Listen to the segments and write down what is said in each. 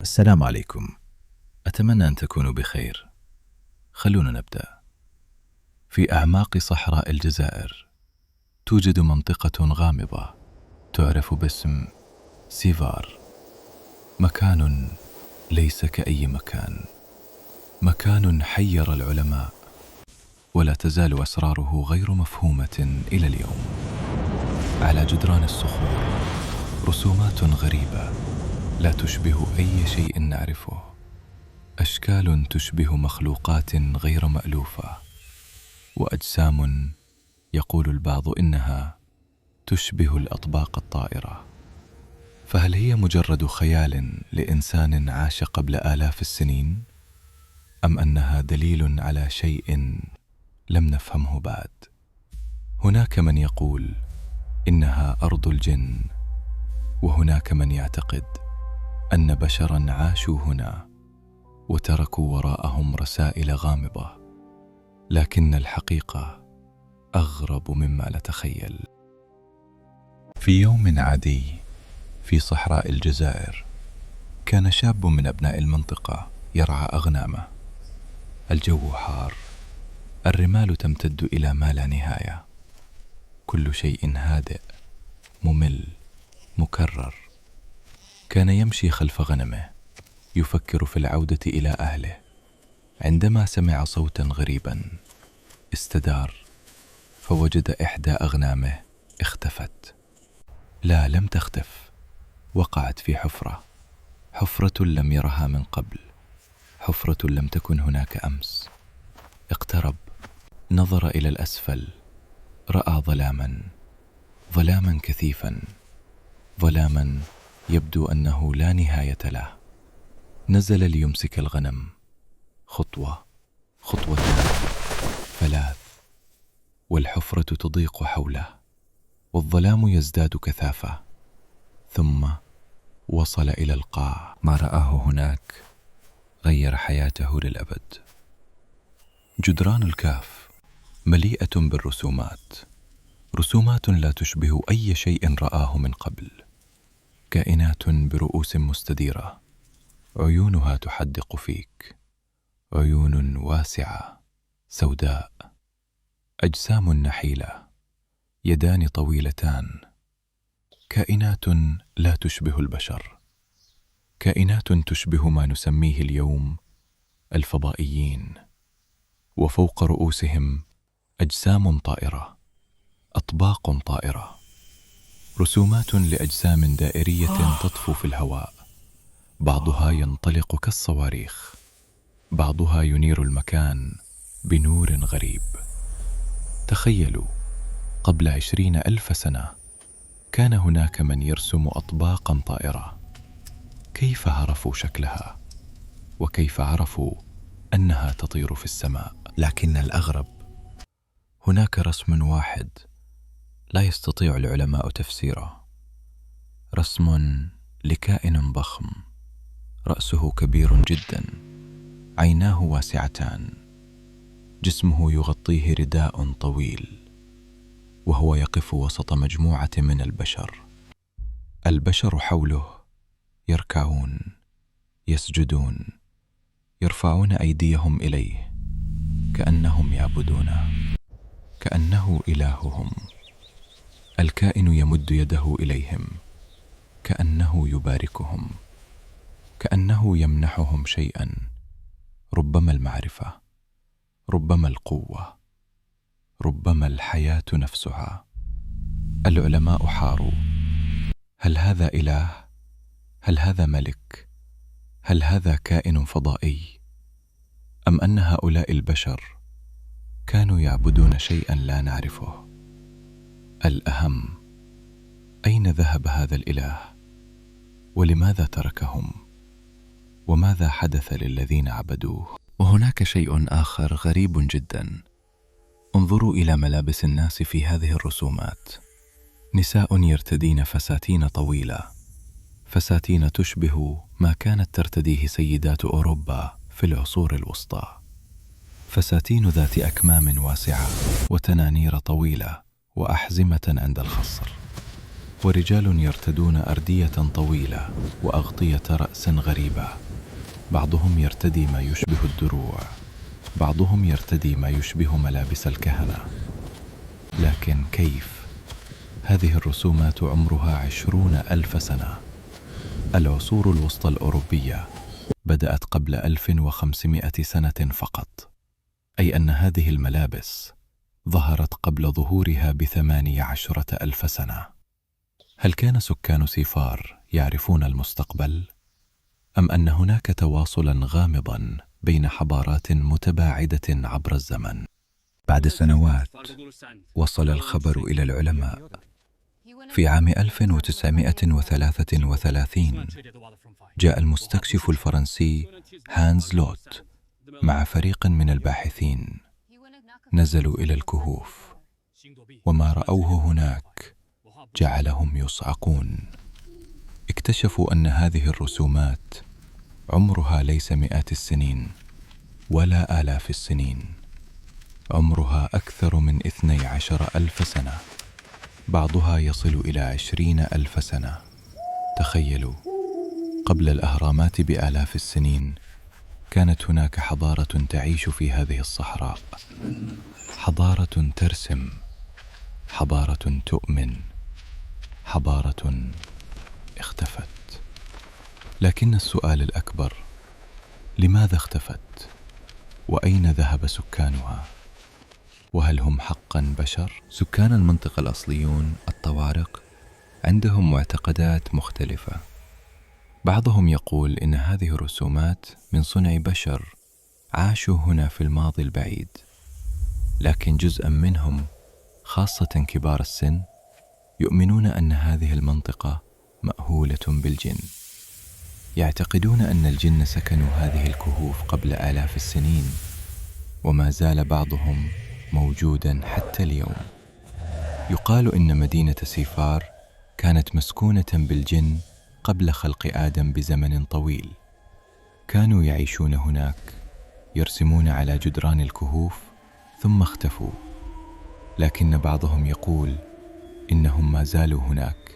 السلام عليكم. أتمنى أن تكونوا بخير. خلونا نبدأ. في أعماق صحراء الجزائر توجد منطقة غامضة تعرف باسم سيفار. مكان ليس كأي مكان، مكان حير العلماء، ولا تزال أسراره غير مفهومة إلى اليوم. على جدران الصخور رسومات غريبة لا تشبه أي شيء نعرفه، أشكال تشبه مخلوقات غير مألوفة، وأجسام يقول البعض إنها تشبه الأطباق الطائرة. فهل هي مجرد خيال لإنسان عاش قبل آلاف السنين؟ أم أنها دليل على شيء لم نفهمه بعد؟ هناك من يقول إنها أرض الجن، وهناك من يعتقد أن بشراً عاشوا هنا وتركوا وراءهم رسائل غامضة، لكن الحقيقة أغرب مما نتخيل. في يوم عادي في صحراء الجزائر، كان شاب من أبناء المنطقة يرعى أغنامه. الجو حار، الرمال تمتد إلى ما لا نهاية، كل شيء هادئ ممل مكرر. كان يمشي خلف غنمه يفكر في العودة إلى أهله، عندما سمع صوتا غريبا. استدار فوجد إحدى أغنامه اختفت. لا، لم تختف، وقعت في حفرة لم يرها من قبل، حفرة لم تكن هناك أمس. اقترب، نظر إلى الأسفل، رأى ظلاما كثيفا، ظلاما يبدو أنه لا نهاية له. نزل ليمسك الغنم، خطوة، خطوتان، ثلاث، والحفرة تضيق حوله، والظلام يزداد كثافة. ثم وصل إلى القاع. ما رآه هناك غير حياته للأبد. جدران الكهف مليئة بالرسومات، رسومات لا تشبه أي شيء رآه من قبل. كائنات برؤوس مستديرة، عيونها تحدق فيك، عيون واسعة سوداء، أجسام نحيلة، يدان طويلتان. كائنات لا تشبه البشر، كائنات تشبه ما نسميه اليوم الفضائيين. وفوق رؤوسهم أجسام طائرة، أطباق طائرة، رسومات لأجسام دائرية تطفو في الهواء، بعضها ينطلق كالصواريخ، بعضها ينير المكان بنور غريب. تخيلوا، قبل 20,000 سنة كان هناك من يرسم أطباقا طائرة. كيف عرفوا شكلها؟ وكيف عرفوا أنها تطير في السماء؟ لكن الأغرب، هناك رسم واحد لا يستطيع العلماء تفسيره، رسم لكائن ضخم، رأسه كبير جدا، عيناه واسعتان، جسمه يغطيه رداء طويل، وهو يقف وسط مجموعة من البشر. البشر حوله يركعون، يسجدون، يرفعون أيديهم إليه كأنهم يعبدونه، كأنه إلههم. الكائن يمد يده إليهم كأنه يباركهم، كأنه يمنحهم شيئا، ربما المعرفة، ربما القوة، ربما الحياة نفسها. العلماء حاروا، هل هذا إله؟ هل هذا ملك؟ هل هذا كائن فضائي؟ أم أن هؤلاء البشر كانوا يعبدون شيئا لا نعرفه؟ الأهم، أين ذهب هذا الإله؟ ولماذا تركهم؟ وماذا حدث للذين عبدوه؟ وهناك شيء آخر غريب جدا. انظروا إلى ملابس الناس في هذه الرسومات. نساء يرتدين فساتين طويلة، فساتين تشبه ما كانت ترتديه سيدات أوروبا في العصور الوسطى، فساتين ذات أكمام واسعة وتنانير طويلة وأحزمة عند الخصر. ورجال يرتدون أردية طويلة وأغطية رأس غريبة. بعضهم يرتدي ما يشبه الدروع، بعضهم يرتدي ما يشبه ملابس الكهنة. لكن كيف؟ هذه الرسومات عمرها 20,000 سنة. العصور الوسطى الأوروبية بدأت قبل 1500 سنة فقط، أي أن هذه الملابس ظهرت قبل ظهورها ب18,000 سنة. هل كان سكان سيفار يعرفون المستقبل؟ أم أن هناك تواصلاً غامضاً بين حضارات متباعدة عبر الزمن؟ بعد سنوات وصل الخبر إلى العلماء. في عام 1933 جاء المستكشف الفرنسي هانز لوت مع فريق من الباحثين. نزلوا إلى الكهوف، وما رأوه هناك جعلهم يصعقون. اكتشفوا أن هذه الرسومات عمرها ليس مئات السنين ولا آلاف السنين، عمرها أكثر من 12,000 سنة، بعضها يصل إلى 20,000 سنة. تخيلوا، قبل الأهرامات بآلاف السنين كانت هناك حضارة تعيش في هذه الصحراء، حضارة ترسم، حضارة تؤمن، حضارة اختفت. لكن السؤال الأكبر، لماذا اختفت؟ وأين ذهب سكانها؟ وهل هم حقا بشر؟ سكان المنطقة الأصليون الطوارق عندهم معتقدات مختلفة. بعضهم يقول إن هذه الرسومات من صنع بشر عاشوا هنا في الماضي البعيد، لكن جزءا منهم خاصة كبار السن يؤمنون أن هذه المنطقة مأهولة بالجن. يعتقدون أن الجن سكنوا هذه الكهوف قبل آلاف السنين، وما زال بعضهم موجودا حتى اليوم. يقال إن مدينة سيفار كانت مسكونة بالجن قبل خلق آدم بزمن طويل. كانوا يعيشون هناك، يرسمون على جدران الكهوف ثم اختفوا. لكن بعضهم يقول إنهم ما زالوا هناك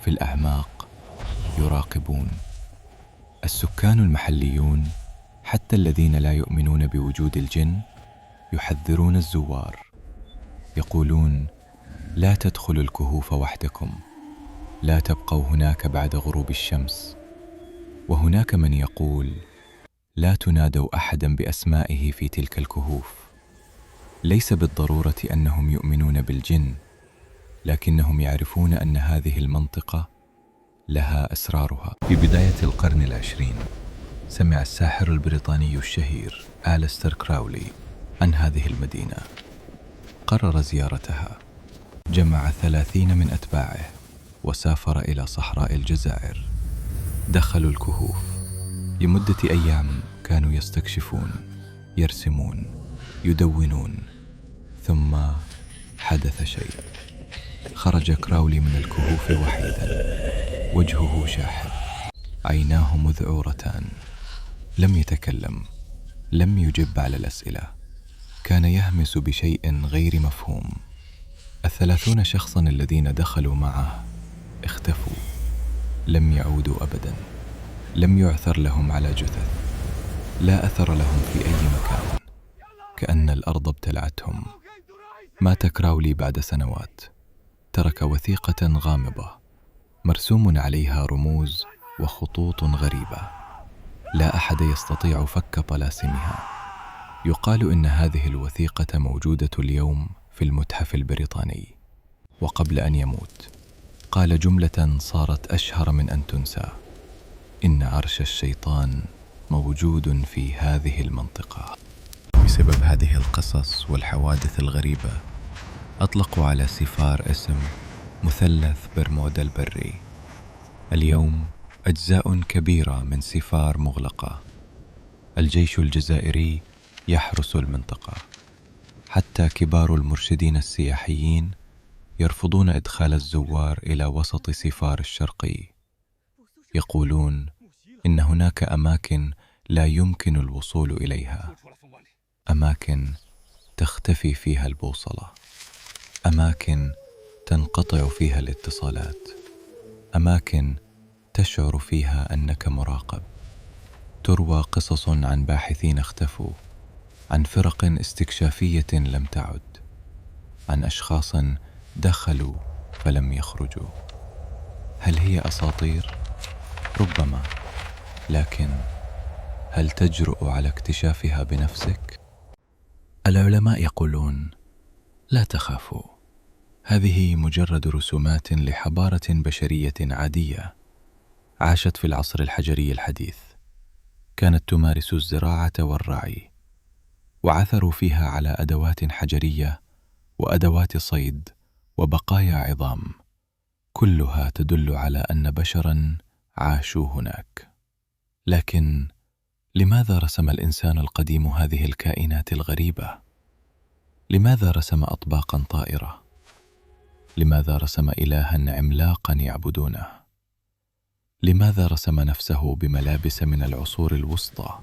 في الأعماق يراقبون. السكان المحليون حتى الذين لا يؤمنون بوجود الجن يحذرون الزوار، يقولون: لا تدخلوا الكهوف وحدكم، لا تبقوا هناك بعد غروب الشمس. وهناك من يقول: لا تنادوا أحدا بأسمائه في تلك الكهوف. ليس بالضرورة أنهم يؤمنون بالجن، لكنهم يعرفون أن هذه المنطقة لها أسرارها. في بداية القرن العشرين سمع الساحر البريطاني الشهير أليستر كراولي عن هذه المدينة. قرر زيارتها، جمع 30 من أتباعه وسافر إلى صحراء الجزائر. دخلوا الكهوف. لمدة أيام كانوا يستكشفون، يرسمون، يدونون. ثم حدث شيء. خرج كراولي من الكهوف وحيدا، وجهه شاحب، عيناه مذعورتان. لم يتكلم، لم يجب على الأسئلة، كان يهمس بشيء غير مفهوم. 30 شخصا الذين دخلوا معه اختفوا، لم يعودوا أبدا. لم يعثر لهم على جثث، لا أثر لهم في أي مكان، كأن الأرض ابتلعتهم. مات كراولي بعد سنوات، ترك وثيقة غامضة مرسوم عليها رموز وخطوط غريبة، لا أحد يستطيع فك طلاسمها. يقال إن هذه الوثيقة موجودة اليوم في المتحف البريطاني. وقبل أن يموت قال جملة صارت أشهر من أن تنسى: إن عرش الشيطان موجود في هذه المنطقة. بسبب هذه القصص والحوادث الغريبة أطلقوا على سيفار اسم مثلث برمودا البري. اليوم أجزاء كبيرة من سيفار مغلقة. الجيش الجزائري يحرس المنطقة، حتى كبار المرشدين السياحيين يرفضون إدخال الزوار إلى وسط سيفار الشرقي. يقولون إن هناك أماكن لا يمكن الوصول إليها، أماكن تختفي فيها البوصلة، أماكن تنقطع فيها الاتصالات، أماكن تشعر فيها أنك مراقب. تروى قصص عن باحثين اختفوا، عن فرق استكشافية لم تعد، عن أشخاص دخلوا فلم يخرجوا. هل هي أساطير؟ ربما، لكن هل تجرؤ على اكتشافها بنفسك؟ العلماء يقولون: لا تخافوا، هذه مجرد رسومات لحضارة بشرية عادية عاشت في العصر الحجري الحديث. كانت تمارس الزراعة والرعي، وعثروا فيها على أدوات حجرية وأدوات صيد وبقايا عظام، كلها تدل على أن بشراً عاشوا هناك. لكن لماذا رسم الإنسان القديم هذه الكائنات الغريبة؟ لماذا رسم أطباقاً طائرة؟ لماذا رسم إلهاً عملاقاً يعبدونه؟ لماذا رسم نفسه بملابس من العصور الوسطى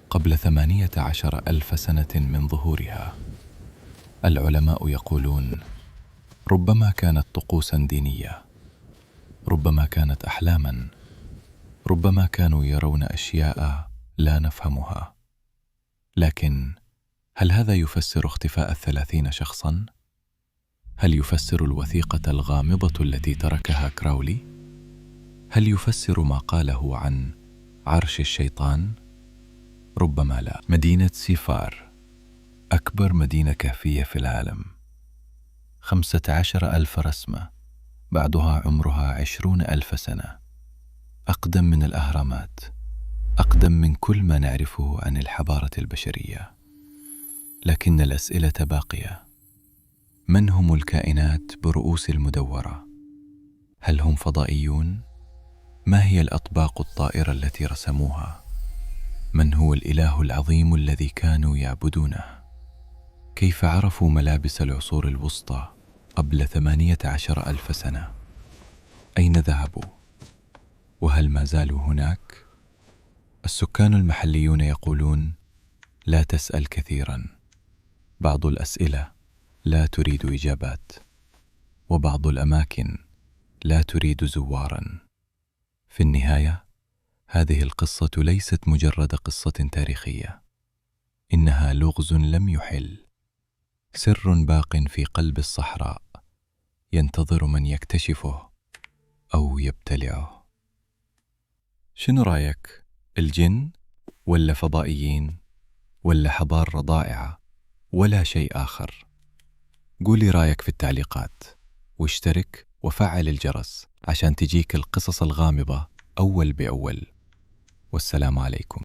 قبل 18,000 سنة من ظهورها؟ العلماء يقولون: ربما كانت طقوساً دينية، ربما كانت أحلاماً، ربما كانوا يرون أشياء لا نفهمها. لكن هل هذا يفسر اختفاء 30 شخصاً؟ هل يفسر الوثيقة الغامضة التي تركها كراولي؟ هل يفسر ما قاله عن عرش الشيطان؟ ربما لا. مدينة سيفار، أكبر مدينة كهفية في العالم، 15,000 رسمة، بعضها عمرها 20,000 سنة، أقدم من الأهرامات، أقدم من كل ما نعرفه عن الحضارة البشرية. لكن الأسئلة باقية. من هم الكائنات برؤوس المدورة؟ هل هم فضائيون؟ ما هي الأطباق الطائرة التي رسموها؟ من هو الإله العظيم الذي كانوا يعبدونه؟ كيف عرفوا ملابس العصور الوسطى قبل 18,000 سنة؟ أين ذهبوا؟ وهل ما زالوا هناك؟ السكان المحليون يقولون: لا تسأل كثيراً. بعض الأسئلة لا تريد إجابات، وبعض الأماكن لا تريد زواراً. في النهاية، هذه القصة ليست مجرد قصة تاريخية، إنها لغز لم يحل، سر باق في قلب الصحراء ينتظر من يكتشفه أو يبتلعه. شنو رأيك؟ الجن ولا فضائيين ولا حضارة ضائعة ولا شيء آخر؟ قولي رأيك في التعليقات، واشترك وفعل الجرس عشان تجيك القصص الغامضة أول بأول. والسلام عليكم.